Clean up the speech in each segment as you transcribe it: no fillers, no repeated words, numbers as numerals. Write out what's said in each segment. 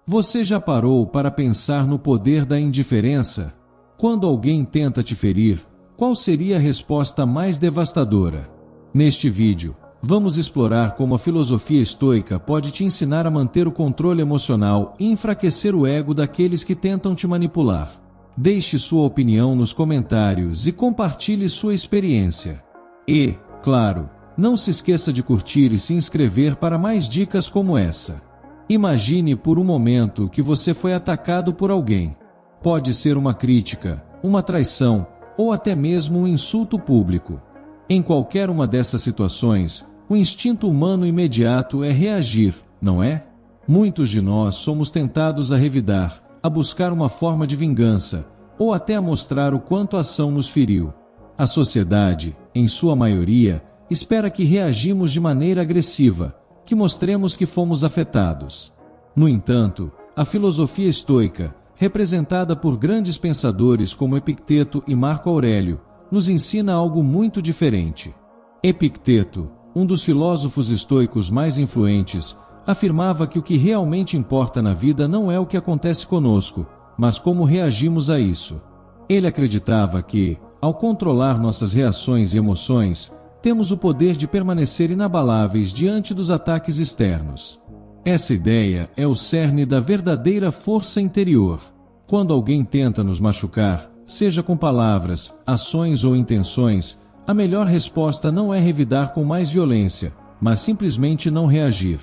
Você já parou para pensar no poder da indiferença? Quando alguém tenta te ferir, qual seria a resposta mais devastadora? Neste vídeo, vamos explorar como a filosofia estoica pode te ensinar a manter o controle emocional e enfraquecer o ego daqueles que tentam te manipular. Deixe sua opinião nos comentários e compartilhe sua experiência. E, claro, não se esqueça de curtir e se inscrever para mais dicas como essa. Imagine por um momento que você foi atacado por alguém. Pode ser uma crítica, uma traição ou até mesmo um insulto público. Em qualquer uma dessas situações, o instinto humano imediato é reagir, não é? Muitos de nós somos tentados a revidar, a buscar uma forma de vingança, ou até a mostrar o quanto a ação nos feriu. A sociedade, em sua maioria, espera que reagimos de maneira agressiva, que mostremos que fomos afetados. No entanto, a filosofia estoica, representada por grandes pensadores como Epicteto e Marco Aurélio, nos ensina algo muito diferente. Epicteto, um dos filósofos estoicos mais influentes, afirmava que o que realmente importa na vida não é o que acontece conosco, mas como reagimos a isso. Ele acreditava que, ao controlar nossas reações e emoções, temos o poder de permanecer inabaláveis diante dos ataques externos. Essa ideia é o cerne da verdadeira força interior. Quando alguém tenta nos machucar, seja com palavras, ações ou intenções, a melhor resposta não é revidar com mais violência, mas simplesmente não reagir.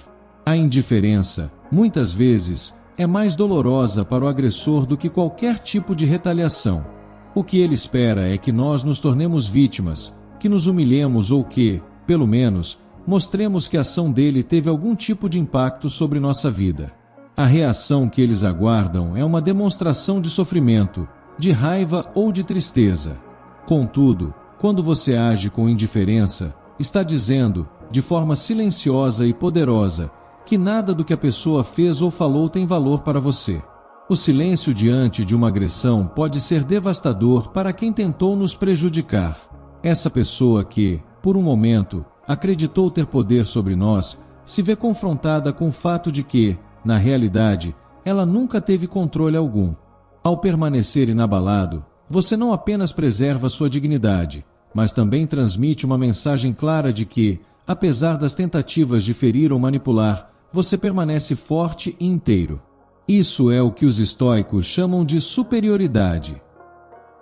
A indiferença, muitas vezes, é mais dolorosa para o agressor do que qualquer tipo de retaliação. O que ele espera é que nós nos tornemos vítimas, que nos humilhemos ou que, pelo menos, mostremos que a ação dele teve algum tipo de impacto sobre nossa vida. A reação que eles aguardam é uma demonstração de sofrimento, de raiva ou de tristeza. Contudo, quando você age com indiferença, está dizendo, de forma silenciosa e poderosa, que nada do que a pessoa fez ou falou tem valor para você. O silêncio diante de uma agressão pode ser devastador para quem tentou nos prejudicar. Essa pessoa que, por um momento, acreditou ter poder sobre nós, se vê confrontada com o fato de que, na realidade, ela nunca teve controle algum. Ao permanecer inabalado, você não apenas preserva sua dignidade, mas também transmite uma mensagem clara de que, apesar das tentativas de ferir ou manipular, você permanece forte e inteiro. Isso é o que os estoicos chamam de superioridade.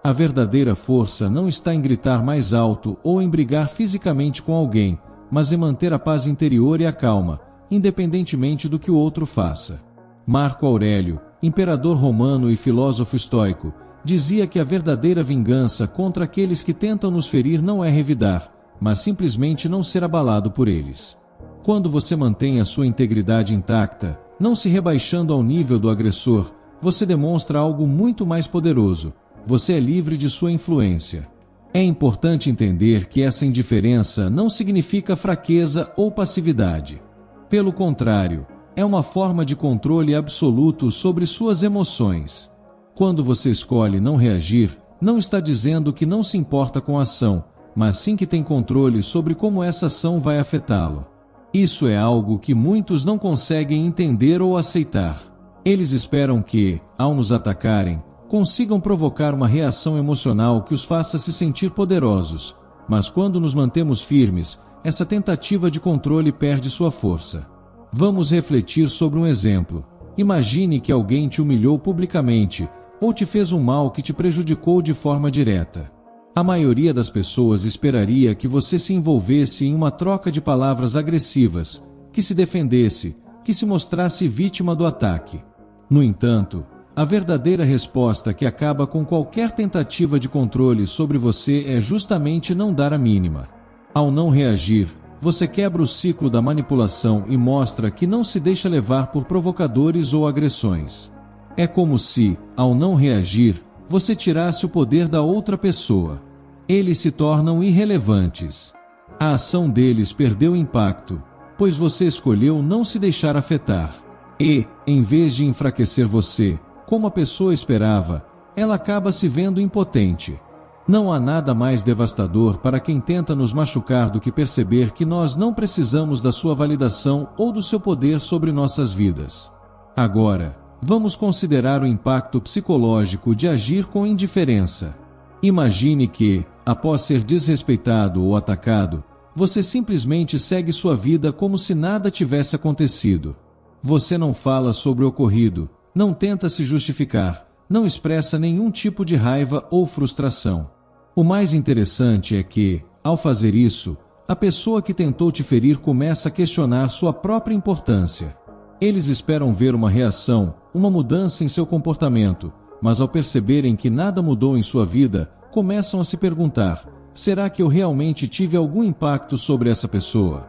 A verdadeira força não está em gritar mais alto ou em brigar fisicamente com alguém, mas em manter a paz interior e a calma, independentemente do que o outro faça. Marco Aurélio, imperador romano e filósofo estoico, dizia que a verdadeira vingança contra aqueles que tentam nos ferir não é revidar, mas simplesmente não ser abalado por eles. Quando você mantém a sua integridade intacta, não se rebaixando ao nível do agressor, você demonstra algo muito mais poderoso. Você é livre de sua influência. É importante entender que essa indiferença não significa fraqueza ou passividade. Pelo contrário, é uma forma de controle absoluto sobre suas emoções. Quando você escolhe não reagir, não está dizendo que não se importa com a ação, mas sim que tem controle sobre como essa ação vai afetá-lo. Isso é algo que muitos não conseguem entender ou aceitar. Eles esperam que, ao nos atacarem, consigam provocar uma reação emocional que os faça se sentir poderosos, mas quando nos mantemos firmes, essa tentativa de controle perde sua força. Vamos refletir sobre um exemplo. Imagine que alguém te humilhou publicamente, ou te fez um mal que te prejudicou de forma direta. A maioria das pessoas esperaria que você se envolvesse em uma troca de palavras agressivas, que se defendesse, que se mostrasse vítima do ataque. No entanto, a verdadeira resposta que acaba com qualquer tentativa de controle sobre você é justamente não dar a mínima. Ao não reagir, você quebra o ciclo da manipulação e mostra que não se deixa levar por provocadores ou agressões. É como se, ao não reagir, você tirasse o poder da outra pessoa. Eles se tornam irrelevantes. A ação deles perdeu impacto, pois você escolheu não se deixar afetar. E, em vez de enfraquecer você, como a pessoa esperava, ela acaba se vendo impotente. Não há nada mais devastador para quem tenta nos machucar do que perceber que nós não precisamos da sua validação ou do seu poder sobre nossas vidas. Agora, Vamos considerar o impacto psicológico de agir com indiferença. Imagine que, após ser desrespeitado ou atacado, você simplesmente segue sua vida como se nada tivesse acontecido. Você não fala sobre o ocorrido, não tenta se justificar, não expressa nenhum tipo de raiva ou frustração. O mais interessante é que, ao fazer isso, a pessoa que tentou te ferir começa a questionar sua própria importância. Eles esperam ver uma reação, uma mudança em seu comportamento, mas ao perceberem que nada mudou em sua vida, começam a se perguntar: será que eu realmente tive algum impacto sobre essa pessoa?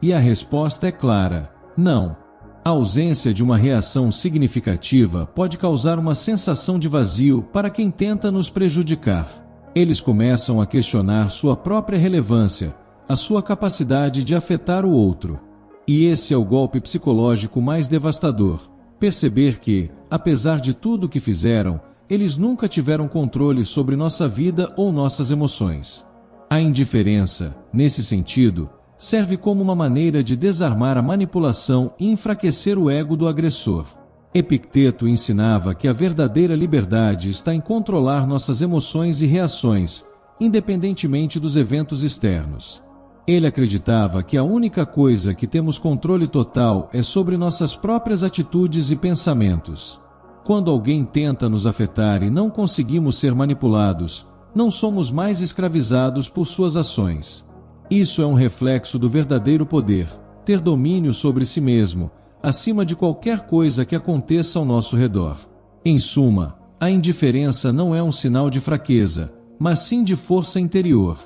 E a resposta é clara: não. A ausência de uma reação significativa pode causar uma sensação de vazio para quem tenta nos prejudicar. Eles começam a questionar sua própria relevância, a sua capacidade de afetar o outro. E esse é o golpe psicológico mais devastador: perceber que, apesar de tudo o que fizeram, eles nunca tiveram controle sobre nossa vida ou nossas emoções. A indiferença, nesse sentido, serve como uma maneira de desarmar a manipulação e enfraquecer o ego do agressor. Epicteto ensinava que a verdadeira liberdade está em controlar nossas emoções e reações, independentemente dos eventos externos. Ele acreditava que a única coisa que temos controle total é sobre nossas próprias atitudes e pensamentos. Quando alguém tenta nos afetar e não conseguimos ser manipulados, não somos mais escravizados por suas ações. Isso é um reflexo do verdadeiro poder, ter domínio sobre si mesmo, acima de qualquer coisa que aconteça ao nosso redor. Em suma, a indiferença não é um sinal de fraqueza, mas sim de força interior.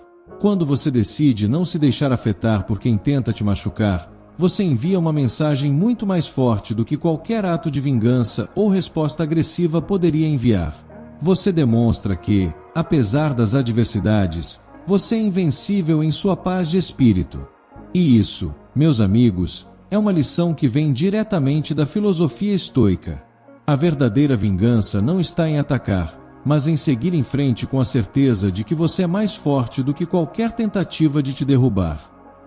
Quando você decide não se deixar afetar por quem tenta te machucar, você envia uma mensagem muito mais forte do que qualquer ato de vingança ou resposta agressiva poderia enviar. Você demonstra que, apesar das adversidades, você é invencível em sua paz de espírito. E isso, meus amigos, é uma lição que vem diretamente da filosofia estoica. A verdadeira vingança não está em atacar, mas em seguir em frente com a certeza de que você é mais forte do que qualquer tentativa de te derrubar.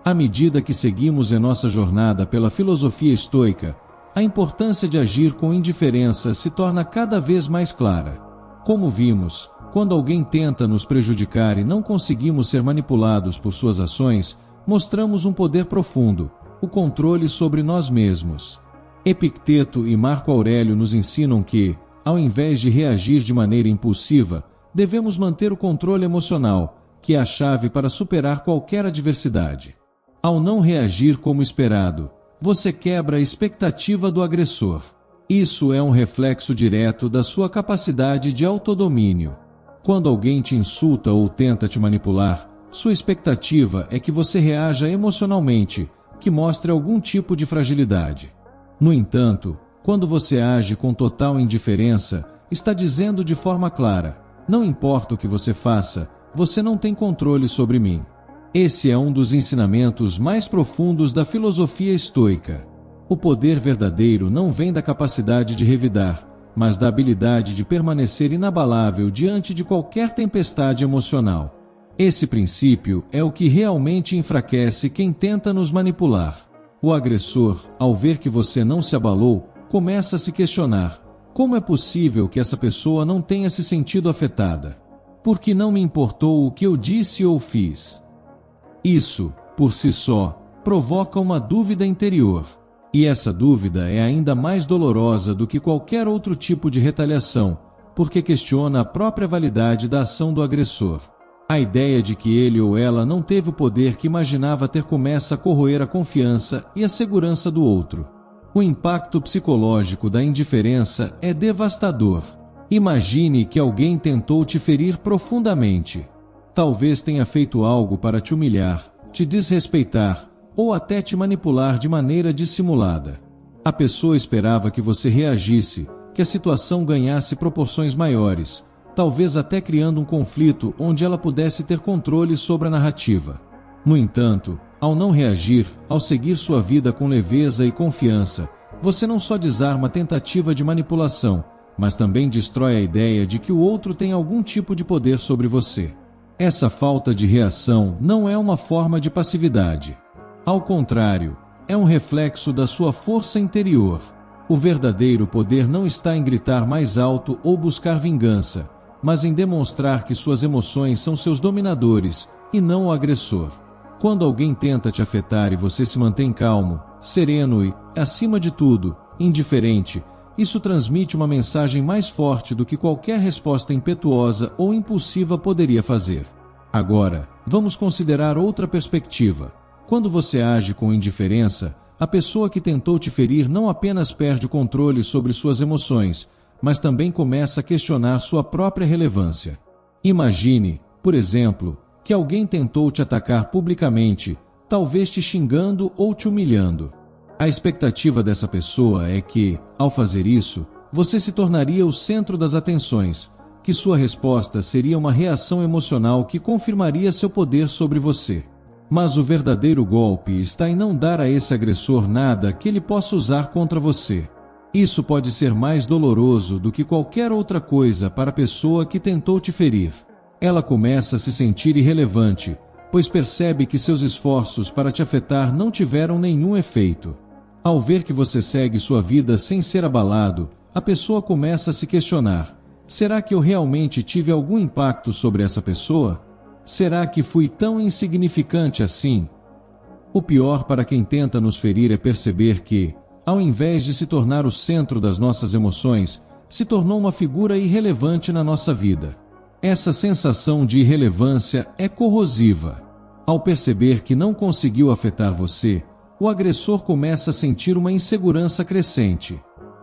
À medida que seguimos em nossa jornada pela filosofia estoica, a importância de agir com indiferença se torna cada vez mais clara. Como vimos, quando alguém tenta nos prejudicar e não conseguimos ser manipulados por suas ações, mostramos um poder profundo, o controle sobre nós mesmos. Epicteto e Marco Aurélio nos ensinam que, ao invés de reagir de maneira impulsiva, devemos manter o controle emocional, que é a chave para superar qualquer adversidade. Ao não reagir como esperado, você quebra a expectativa do agressor. Isso é um reflexo direto da sua capacidade de autodomínio. Quando alguém te insulta ou tenta te manipular, sua expectativa é que você reaja emocionalmente, que mostre algum tipo de fragilidade. No entanto, quando você age com total indiferença, está dizendo de forma clara: não importa o que você faça, você não tem controle sobre mim. Esse é um dos ensinamentos mais profundos da filosofia estoica. O poder verdadeiro não vem da capacidade de revidar, mas da habilidade de permanecer inabalável diante de qualquer tempestade emocional. Esse princípio é o que realmente enfraquece quem tenta nos manipular. O agressor, ao ver que você não se abalou, começa a se questionar: como é possível que essa pessoa não tenha se sentido afetada? Por que não me importou o que eu disse ou fiz? Isso, por si só, provoca uma dúvida interior. E essa dúvida é ainda mais dolorosa do que qualquer outro tipo de retaliação, porque questiona a própria validade da ação do agressor. A ideia de que ele ou ela não teve o poder que imaginava ter começa a corroer a confiança e a segurança do outro. O impacto psicológico da indiferença é devastador. Imagine que alguém tentou te ferir profundamente. Talvez tenha feito algo para te humilhar, te desrespeitar, ou até te manipular de maneira dissimulada. A pessoa esperava que você reagisse, que a situação ganhasse proporções maiores, talvez até criando um conflito onde ela pudesse ter controle sobre a narrativa. No entanto, ao não reagir, ao seguir sua vida com leveza e confiança, você não só desarma a tentativa de manipulação, mas também destrói a ideia de que o outro tem algum tipo de poder sobre você. Essa falta de reação não é uma forma de passividade. Ao contrário, é um reflexo da sua força interior. O verdadeiro poder não está em gritar mais alto ou buscar vingança, mas em demonstrar que suas emoções são seus dominadores, e não o agressor. Quando alguém tenta te afetar e você se mantém calmo, sereno e, acima de tudo, indiferente, isso transmite uma mensagem mais forte do que qualquer resposta impetuosa ou impulsiva poderia fazer. Agora, vamos considerar outra perspectiva. Quando você age com indiferença, a pessoa que tentou te ferir não apenas perde o controle sobre suas emoções, mas também começa a questionar sua própria relevância. Imagine, por exemplo, que alguém tentou te atacar publicamente, talvez te xingando ou te humilhando. A expectativa dessa pessoa é que, ao fazer isso, você se tornaria o centro das atenções, que sua resposta seria uma reação emocional que confirmaria seu poder sobre você. Mas o verdadeiro golpe está em não dar a esse agressor nada que ele possa usar contra você. Isso pode ser mais doloroso do que qualquer outra coisa para a pessoa que tentou te ferir. Ela começa a se sentir irrelevante, pois percebe que seus esforços para te afetar não tiveram nenhum efeito. Ao ver que você segue sua vida sem ser abalado, a pessoa começa a se questionar: será que eu realmente tive algum impacto sobre essa pessoa? Será que fui tão insignificante assim? O pior para quem tenta nos ferir é perceber que, ao invés de se tornar o centro das nossas emoções, se tornou uma figura irrelevante na nossa vida. Essa sensação de irrelevância é corrosiva. Ao perceber que não conseguiu afetar você, o agressor começa a sentir uma insegurança crescente.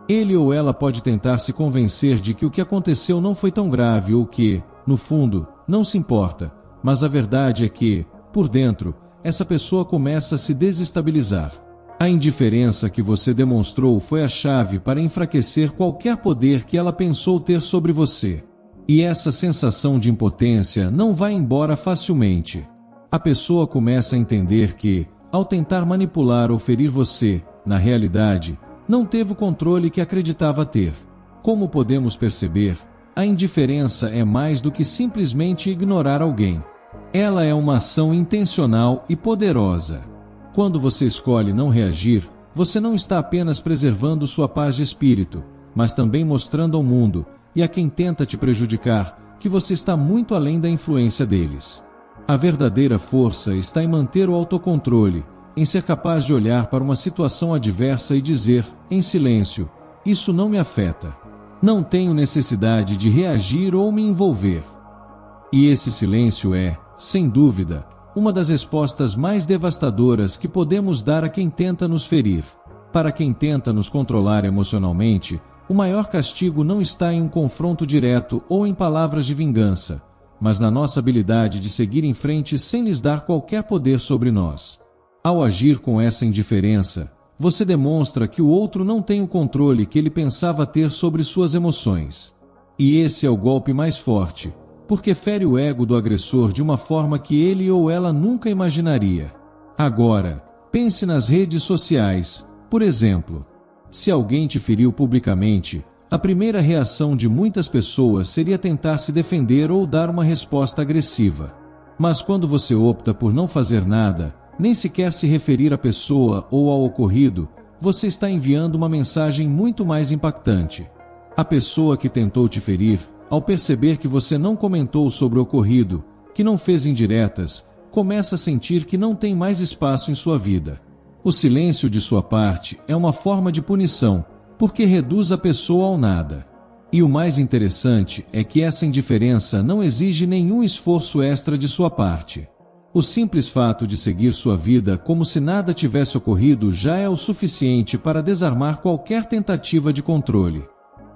Ele ou ela pode tentar se convencer de que o que aconteceu não foi tão grave ou que, no fundo, não se importa, mas a verdade é que, por dentro, essa pessoa começa a se desestabilizar. A indiferença que você demonstrou foi a chave para enfraquecer qualquer poder que ela pensou ter sobre você. E essa sensação de impotência não vai embora facilmente. A pessoa começa a entender que, ao tentar manipular ou ferir você, na realidade, não teve o controle que acreditava ter. Como podemos perceber, a indiferença é mais do que simplesmente ignorar alguém. Ela é uma ação intencional e poderosa. Quando você escolhe não reagir, você não está apenas preservando sua paz de espírito, mas também mostrando ao mundo, e a quem tenta te prejudicar, que você está muito além da influência deles. A verdadeira força está em manter o autocontrole, em ser capaz de olhar para uma situação adversa e dizer, em silêncio: isso não me afeta. Não tenho necessidade de reagir ou me envolver. E esse silêncio é, sem dúvida, uma das respostas mais devastadoras que podemos dar a quem tenta nos ferir. Para quem tenta nos controlar emocionalmente, o maior castigo não está em um confronto direto ou em palavras de vingança, mas na nossa habilidade de seguir em frente sem lhes dar qualquer poder sobre nós. Ao agir com essa indiferença, você demonstra que o outro não tem o controle que ele pensava ter sobre suas emoções. E esse é o golpe mais forte, porque fere o ego do agressor de uma forma que ele ou ela nunca imaginaria. Agora, pense nas redes sociais, por exemplo. Se alguém te feriu publicamente, a primeira reação de muitas pessoas seria tentar se defender ou dar uma resposta agressiva. Mas quando você opta por não fazer nada, nem sequer se referir à pessoa ou ao ocorrido, você está enviando uma mensagem muito mais impactante. A pessoa que tentou te ferir, ao perceber que você não comentou sobre o ocorrido, que não fez indiretas, começa a sentir que não tem mais espaço em sua vida. O silêncio de sua parte é uma forma de punição, porque reduz a pessoa ao nada. E o mais interessante é que essa indiferença não exige nenhum esforço extra de sua parte. O simples fato de seguir sua vida como se nada tivesse ocorrido já é o suficiente para desarmar qualquer tentativa de controle.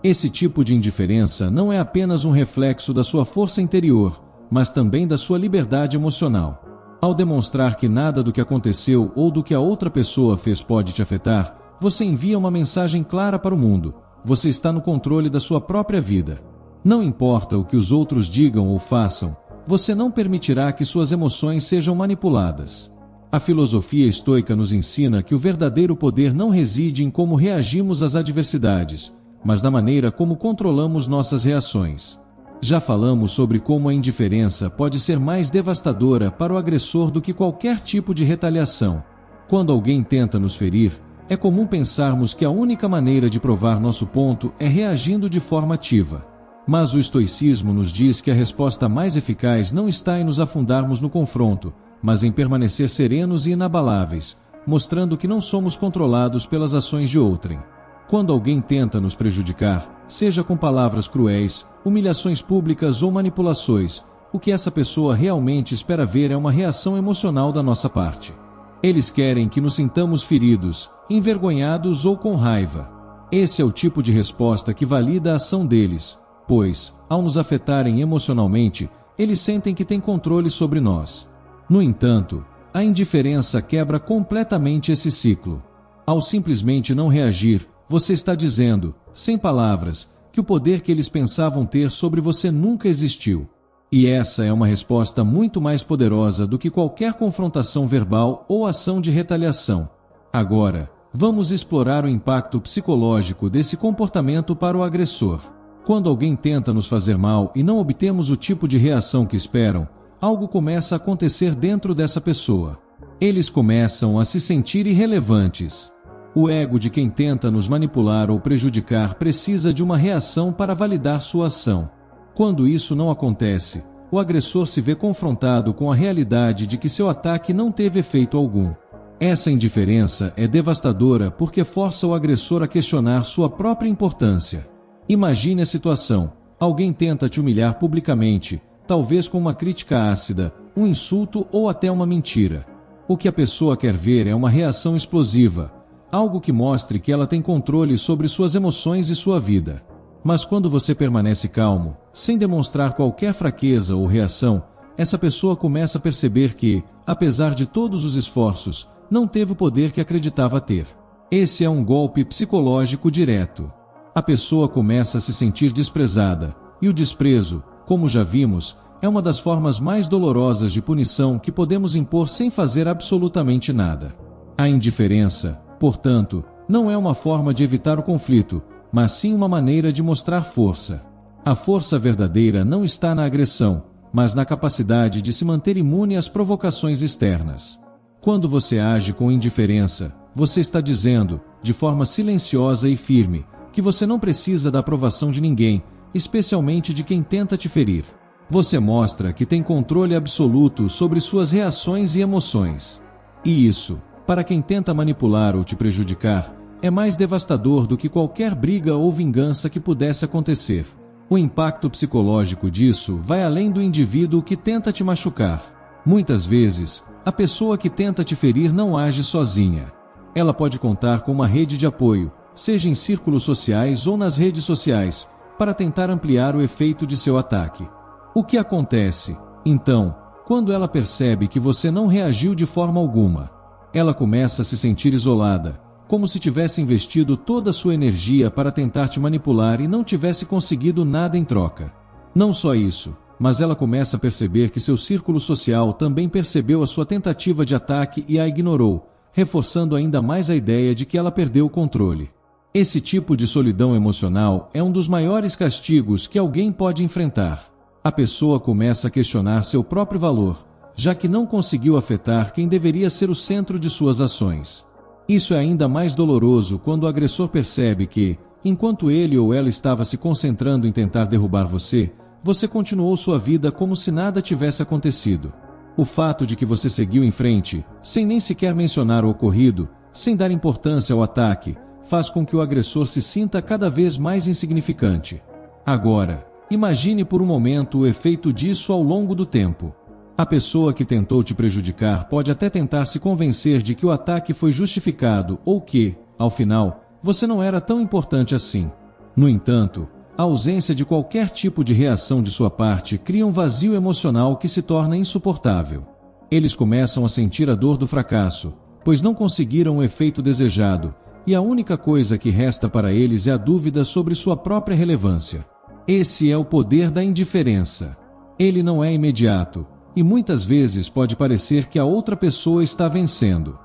Esse tipo de indiferença não é apenas um reflexo da sua força interior, mas também da sua liberdade emocional. Ao demonstrar que nada do que aconteceu ou do que a outra pessoa fez pode te afetar, você envia uma mensagem clara para o mundo: você está no controle da sua própria vida. Não importa o que os outros digam ou façam, você não permitirá que suas emoções sejam manipuladas. A filosofia estoica nos ensina que o verdadeiro poder não reside em como reagimos às adversidades, mas na maneira como controlamos nossas reações. Já falamos sobre como a indiferença pode ser mais devastadora para o agressor do que qualquer tipo de retaliação. Quando alguém tenta nos ferir, É comum pensarmos que a única maneira de provar nosso ponto é reagindo de forma ativa. Mas o estoicismo nos diz que a resposta mais eficaz não está em nos afundarmos no confronto, mas em permanecer serenos e inabaláveis, mostrando que não somos controlados pelas ações de outrem. Quando alguém tenta nos prejudicar, seja com palavras cruéis, humilhações públicas ou manipulações, o que essa pessoa realmente espera ver é uma reação emocional da nossa parte. Eles querem que nos sintamos feridos, envergonhados ou com raiva. Esse é o tipo de resposta que valida a ação deles, pois, ao nos afetarem emocionalmente, eles sentem que têm controle sobre nós. No entanto, a indiferença quebra completamente esse ciclo. Ao simplesmente não reagir, você está dizendo, sem palavras, que o poder que eles pensavam ter sobre você nunca existiu. E essa é uma resposta muito mais poderosa do que qualquer confrontação verbal ou ação de retaliação. Agora, vamos explorar o impacto psicológico desse comportamento para o agressor. Quando alguém tenta nos fazer mal e não obtemos o tipo de reação que esperam, algo começa a acontecer dentro dessa pessoa. Eles começam a se sentir irrelevantes. O ego de quem tenta nos manipular ou prejudicar precisa de uma reação para validar sua ação. Quando isso não acontece, o agressor se vê confrontado com a realidade de que seu ataque não teve efeito algum. Essa indiferença é devastadora porque força o agressor a questionar sua própria importância. Imagine a situação: alguém tenta te humilhar publicamente, talvez com uma crítica ácida, um insulto ou até uma mentira. O que a pessoa quer ver é uma reação explosiva, algo que mostre que ela tem controle sobre suas emoções e sua vida. Mas quando você permanece calmo, sem demonstrar qualquer fraqueza ou reação, essa pessoa começa a perceber que, apesar de todos os esforços, não teve o poder que acreditava ter. Esse é um golpe psicológico direto. A pessoa começa a se sentir desprezada, e o desprezo, como já vimos, é uma das formas mais dolorosas de punição que podemos impor sem fazer absolutamente nada. A indiferença, portanto, não é uma forma de evitar o conflito, mas sim uma maneira de mostrar força. A força verdadeira não está na agressão, mas na capacidade de se manter imune às provocações externas. Quando você age com indiferença, você está dizendo, de forma silenciosa e firme, que você não precisa da aprovação de ninguém, especialmente de quem tenta te ferir. Você mostra que tem controle absoluto sobre suas reações e emoções. E isso, para quem tenta manipular ou te prejudicar, é mais devastador do que qualquer briga ou vingança que pudesse acontecer. O impacto psicológico disso vai além do indivíduo que tenta te machucar. Muitas vezes, a pessoa que tenta te ferir não age sozinha. Ela pode contar com uma rede de apoio, seja em círculos sociais ou nas redes sociais, para tentar ampliar o efeito de seu ataque. O que acontece, então, quando ela percebe que você não reagiu de forma alguma? Ela começa a se sentir isolada, como se tivesse investido toda a sua energia para tentar te manipular e não tivesse conseguido nada em troca. Não só isso, mas ela começa a perceber que seu círculo social também percebeu a sua tentativa de ataque e a ignorou, reforçando ainda mais a ideia de que ela perdeu o controle. Esse tipo de solidão emocional é um dos maiores castigos que alguém pode enfrentar. A pessoa começa a questionar seu próprio valor, já que não conseguiu afetar quem deveria ser o centro de suas ações. Isso é ainda mais doloroso quando o agressor percebe que, enquanto ele ou ela estava se concentrando em tentar derrubar você, você continuou sua vida como se nada tivesse acontecido. O fato de que você seguiu em frente, sem nem sequer mencionar o ocorrido, sem dar importância ao ataque, faz com que o agressor se sinta cada vez mais insignificante. Agora, imagine por um momento o efeito disso ao longo do tempo. A pessoa que tentou te prejudicar pode até tentar se convencer de que o ataque foi justificado ou que, ao final, você não era tão importante assim. No entanto, a ausência de qualquer tipo de reação de sua parte cria um vazio emocional que se torna insuportável. Eles começam a sentir a dor do fracasso, pois não conseguiram o efeito desejado, e a única coisa que resta para eles é a dúvida sobre sua própria relevância. Esse é o poder da indiferença. Ele não é imediato, e muitas vezes pode parecer que a outra pessoa está vencendo.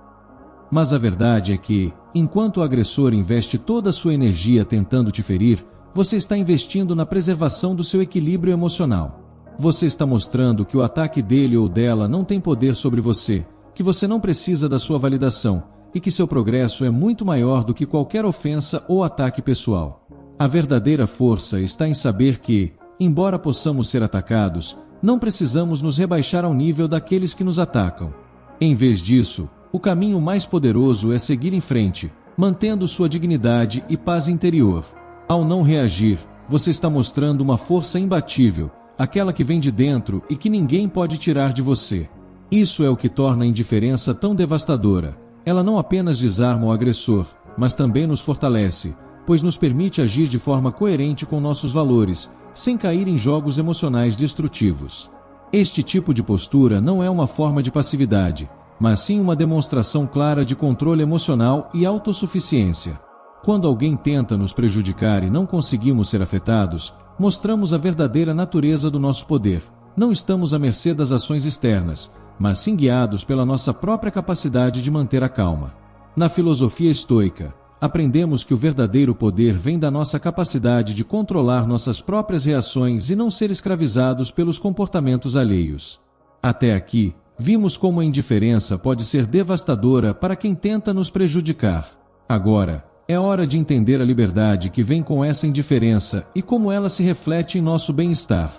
Mas a verdade é que, enquanto o agressor investe toda a sua energia tentando te ferir, você está investindo na preservação do seu equilíbrio emocional. Você está mostrando que o ataque dele ou dela não tem poder sobre você, que você não precisa da sua validação, e que seu progresso é muito maior do que qualquer ofensa ou ataque pessoal. A verdadeira força está em saber que, embora possamos ser atacados, não precisamos nos rebaixar ao nível daqueles que nos atacam. Em vez disso, o caminho mais poderoso é seguir em frente, mantendo sua dignidade e paz interior. Ao não reagir, você está mostrando uma força imbatível, aquela que vem de dentro e que ninguém pode tirar de você. Isso é o que torna a indiferença tão devastadora. Ela não apenas desarma o agressor, mas também nos fortalece, pois nos permite agir de forma coerente com nossos valores, sem cair em jogos emocionais destrutivos. Este tipo de postura não é uma forma de passividade, mas sim uma demonstração clara de controle emocional e autossuficiência. Quando alguém tenta nos prejudicar e não conseguimos ser afetados, mostramos a verdadeira natureza do nosso poder. Não estamos à mercê das ações externas, mas sim guiados pela nossa própria capacidade de manter a calma. Na filosofia estoica, aprendemos que o verdadeiro poder vem da nossa capacidade de controlar nossas próprias reações e não ser escravizados pelos comportamentos alheios. Até aqui, vimos como a indiferença pode ser devastadora para quem tenta nos prejudicar. Agora, é hora de entender a liberdade que vem com essa indiferença e como ela se reflete em nosso bem-estar.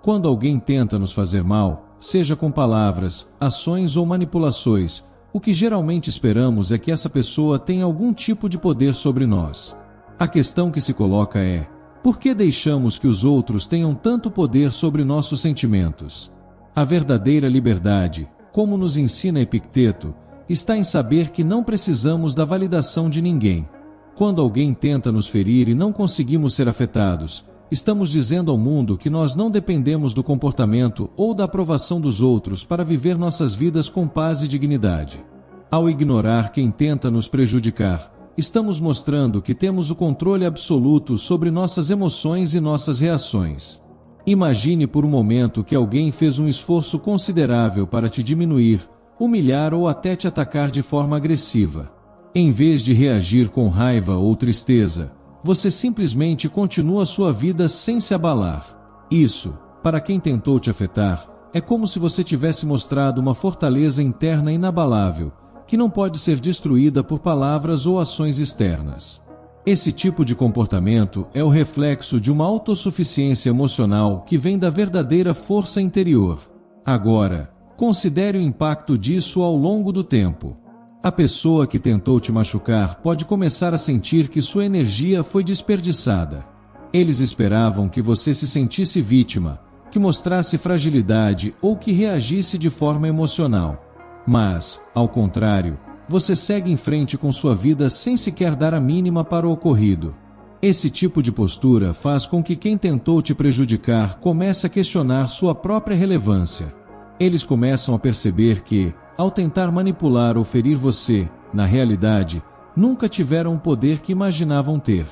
Quando alguém tenta nos fazer mal, seja com palavras, ações ou manipulações, o que geralmente esperamos é que essa pessoa tenha algum tipo de poder sobre nós. A questão que se coloca é: por que deixamos que os outros tenham tanto poder sobre nossos sentimentos? A verdadeira liberdade, como nos ensina Epicteto, está em saber que não precisamos da validação de ninguém. Quando alguém tenta nos ferir e não conseguimos ser afetados, estamos dizendo ao mundo que nós não dependemos do comportamento ou da aprovação dos outros para viver nossas vidas com paz e dignidade. Ao ignorar quem tenta nos prejudicar, estamos mostrando que temos o controle absoluto sobre nossas emoções e nossas reações. Imagine por um momento que alguém fez um esforço considerável para te diminuir, humilhar ou até te atacar de forma agressiva. Em vez de reagir com raiva ou tristeza, você simplesmente continua sua vida sem se abalar. Isso, para quem tentou te afetar, é como se você tivesse mostrado uma fortaleza interna inabalável, que não pode ser destruída por palavras ou ações externas. Esse tipo de comportamento é o reflexo de uma autossuficiência emocional que vem da verdadeira força interior. Agora, considere o impacto disso ao longo do tempo. A pessoa que tentou te machucar pode começar a sentir que sua energia foi desperdiçada. Eles esperavam que você se sentisse vítima, que mostrasse fragilidade ou que reagisse de forma emocional. Mas, ao contrário, você segue em frente com sua vida sem sequer dar a mínima para o ocorrido. Esse tipo de postura faz com que quem tentou te prejudicar comece a questionar sua própria relevância. Eles começam a perceber que, ao tentar manipular ou ferir você, na realidade, nunca tiveram o poder que imaginavam ter.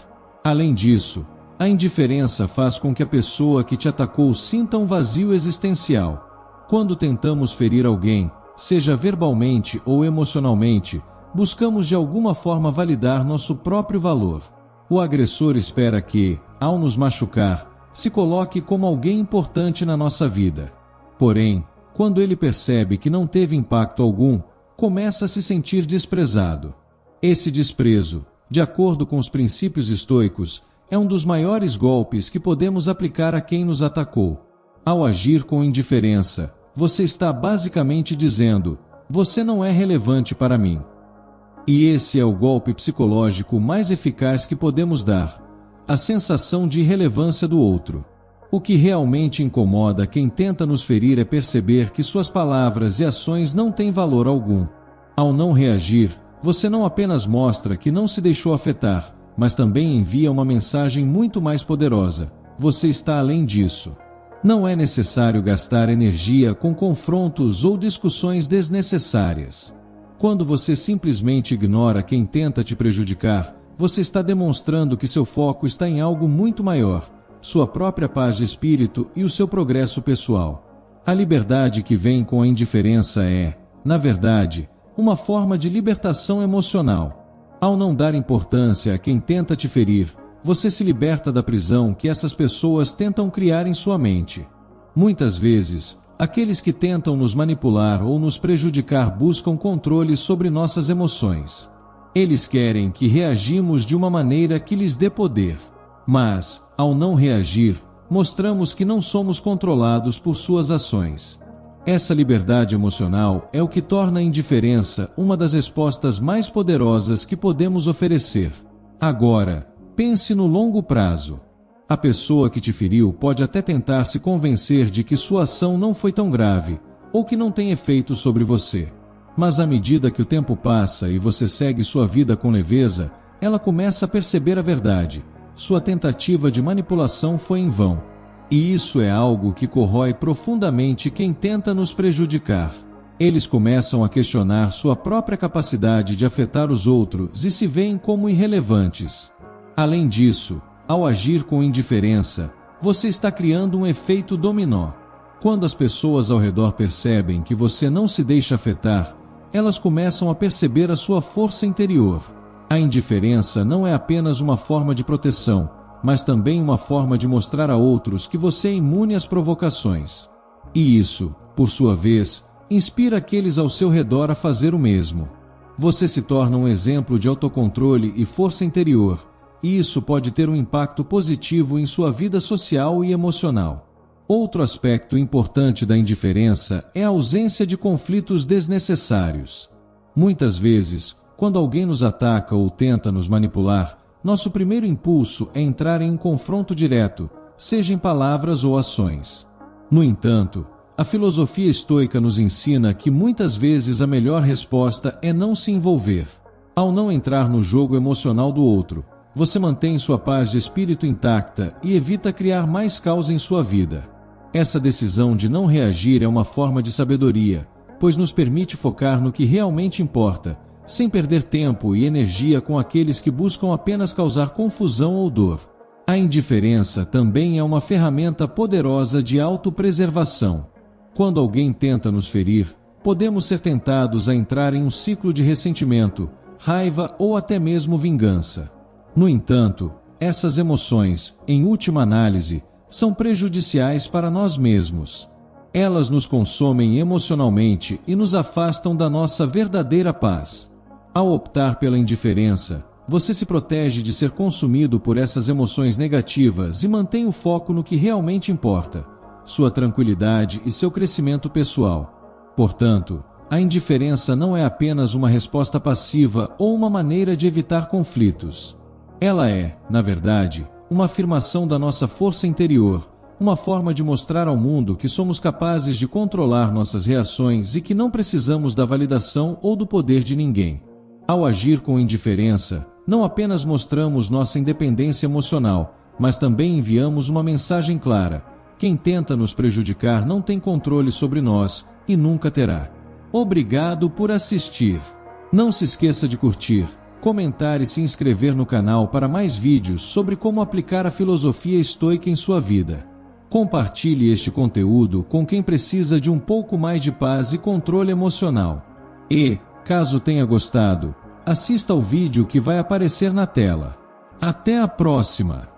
Além disso, a indiferença faz com que a pessoa que te atacou sinta um vazio existencial. Quando tentamos ferir alguém, seja verbalmente ou emocionalmente, buscamos de alguma forma validar nosso próprio valor. O agressor espera que, ao nos machucar, se coloque como alguém importante na nossa vida. Porém, quando ele percebe que não teve impacto algum, começa a se sentir desprezado. Esse desprezo, de acordo com os princípios estoicos, é um dos maiores golpes que podemos aplicar a quem nos atacou. Ao agir com indiferença, você está basicamente dizendo: você não é relevante para mim. E esse é o golpe psicológico mais eficaz que podemos dar: a sensação de irrelevância do outro. O que realmente incomoda quem tenta nos ferir é perceber que suas palavras e ações não têm valor algum. Ao não reagir, você não apenas mostra que não se deixou afetar, mas também envia uma mensagem muito mais poderosa: você está além disso. Não é necessário gastar energia com confrontos ou discussões desnecessárias. Quando você simplesmente ignora quem tenta te prejudicar, você está demonstrando que seu foco está em algo muito maior: sua própria paz de espírito e o seu progresso pessoal. A liberdade que vem com a indiferença é, na verdade, uma forma de libertação emocional. Ao não dar importância a quem tenta te ferir, você se liberta da prisão que essas pessoas tentam criar em sua mente. Muitas vezes, Aqueles que tentam nos manipular ou nos prejudicar buscam controle sobre nossas emoções. Eles querem que reagimos de uma maneira que lhes dê poder. Mas, ao não reagir, mostramos que não somos controlados por suas ações. Essa liberdade emocional é o que torna a indiferença uma das respostas mais poderosas que podemos oferecer. Agora, pense no longo prazo. A pessoa que te feriu pode até tentar se convencer de que sua ação não foi tão grave, ou que não tem efeito sobre você. Mas à medida que o tempo passa e você segue sua vida com leveza, ela começa a perceber a verdade. Sua tentativa de manipulação foi em vão. E isso é algo que corrói profundamente quem tenta nos prejudicar. Eles começam a questionar sua própria capacidade de afetar os outros e se veem como irrelevantes. Além disso, ao agir com indiferença, você está criando um efeito dominó. Quando as pessoas ao redor percebem que você não se deixa afetar, elas começam a perceber a sua força interior. A indiferença não é apenas uma forma de proteção, mas também uma forma de mostrar a outros que você é imune às provocações. E isso, por sua vez, inspira aqueles ao seu redor a fazer o mesmo. Você se torna um exemplo de autocontrole e força interior, e isso pode ter um impacto positivo em sua vida social e emocional. Outro aspecto importante da indiferença é a ausência de conflitos desnecessários. Muitas vezes, quando alguém nos ataca ou tenta nos manipular, nosso primeiro impulso é entrar em um confronto direto, seja em palavras ou ações. No entanto, a filosofia estoica nos ensina que muitas vezes a melhor resposta é não se envolver. Ao não entrar no jogo emocional do outro, você mantém sua paz de espírito intacta e evita criar mais caos em sua vida. Essa decisão de não reagir é uma forma de sabedoria, pois nos permite focar no que realmente importa, sem perder tempo e energia com aqueles que buscam apenas causar confusão ou dor. A indiferença também é uma ferramenta poderosa de autopreservação. Quando alguém tenta nos ferir, podemos ser tentados a entrar em um ciclo de ressentimento, raiva ou até mesmo vingança. No entanto, essas emoções, em última análise, são prejudiciais para nós mesmos. Elas nos consomem emocionalmente e nos afastam da nossa verdadeira paz. Ao optar pela indiferença, você se protege de ser consumido por essas emoções negativas e mantém o foco no que realmente importa, sua tranquilidade e seu crescimento pessoal. Portanto, a indiferença não é apenas uma resposta passiva ou uma maneira de evitar conflitos. Ela é, na verdade, uma afirmação da nossa força interior, uma forma de mostrar ao mundo que somos capazes de controlar nossas reações e que não precisamos da validação ou do poder de ninguém. Ao agir com indiferença, não apenas mostramos nossa independência emocional, mas também enviamos uma mensagem clara: quem tenta nos prejudicar não tem controle sobre nós e nunca terá. Obrigado por assistir. Não se esqueça de curtir, comentar e se inscrever no canal para mais vídeos sobre como aplicar a filosofia estoica em sua vida. Compartilhe este conteúdo com quem precisa de um pouco mais de paz e controle emocional. E, caso tenha gostado, assista ao vídeo que vai aparecer na tela. Até a próxima!